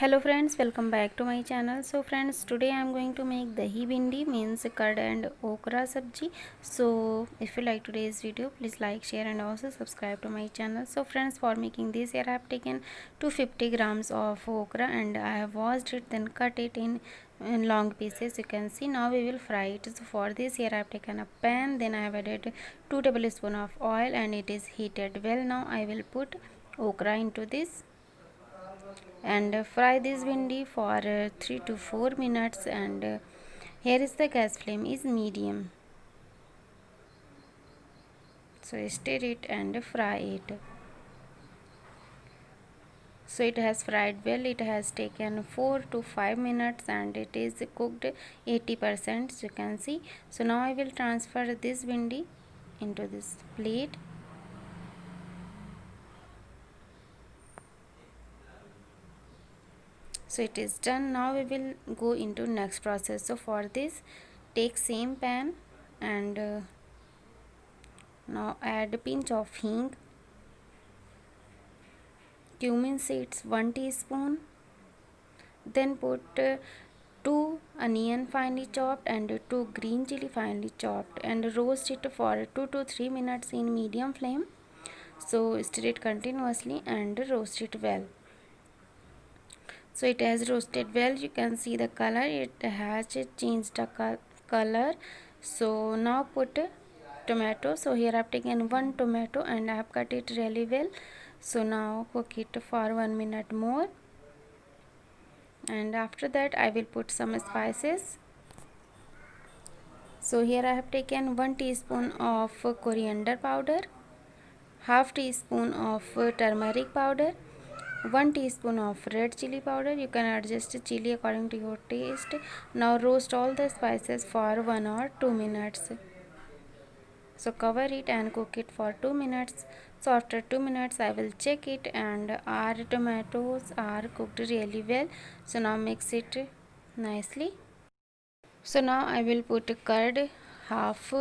Hello friends, welcome back to my channel. So friends, today I am going to make dahi bhindi, means curd and okra sabji. So if you like today's video, please like, share and also subscribe to my channel. So friends, for making this here I have taken 250 grams of okra and I have washed it, then cut it in long pieces. You can see now we will fry it. So for this here I have taken a pan, then I have added 2 tablespoons of oil and it is heated well. Now I will put okra into this and fry this bhindi for 3 to 4 minutes, and here is the gas flame is medium. So stir it and fry it. So it has fried well. It has taken 4 to 5 minutes and it is cooked 80%, you can see. So now I will transfer this bhindi into this plate. So it is done. Now we will go into next process. So for this, take same pan and now add a pinch of hing, cumin seeds 1 teaspoon, then put 2 onion finely chopped and 2 green chili finely chopped, and roast it for 2 to 3 minutes in medium flame. So stir it continuously and roast it well. So it has roasted well. You can see the color, it has changed the color. So now put tomato. So here I have taken 1 tomato and I have cut it really well. So now cook it for 1 minute more, and after that I will put some spices. So here I have taken 1 teaspoon of coriander powder, half teaspoon of turmeric powder, 1 teaspoon of red chili powder. You can adjust chili according to your taste. Now roast all the spices for 1 or 2 minutes. So cover it and cook it for 2 minutes. So after 2 minutes I will check it and our tomatoes are cooked really well. So now mix it nicely. So now I will put curd, half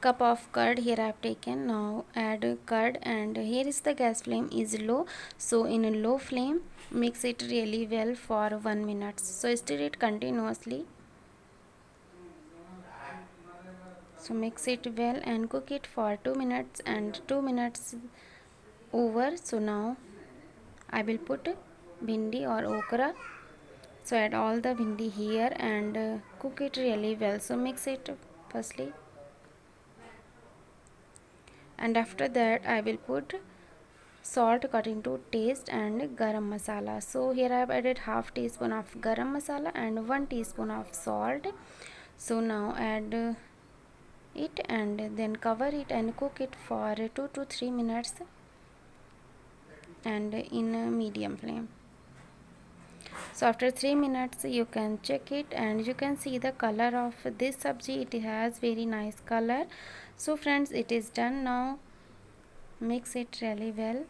cup of curd here I have taken. Now add curd, and here is the gas flame is low. So in a low flame mix it really well for 1 minute. So stir it continuously. So mix it well and cook it for 2 minutes, and 2 minutes over. So now I will put bhindi or okra. So add all the bhindi here and cook it really well. So mix it firstly, and after that I will put salt according to taste and garam masala. So here I have added half teaspoon of garam masala and 1 teaspoon of salt. So now add it and then cover it and cook it for 2 to 3 minutes and in a medium flame. So after 3 minutes you can check it and you can see the color of this sabji. It has very nice color. So friends, it is done. Now mix it really well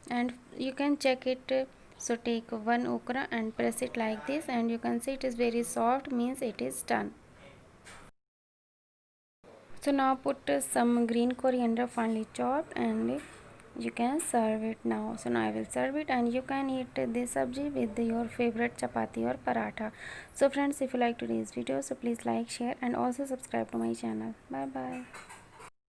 and you can check it. So take 1 okra and press it like this, and you can see it is very soft, means it is done. So now put some green coriander finely chopped and you can serve it now. So now I will serve it, and you can eat this sabji with your favorite chapati or paratha. So friends, if you like today's video, so please like, share and also subscribe to my channel. Bye bye.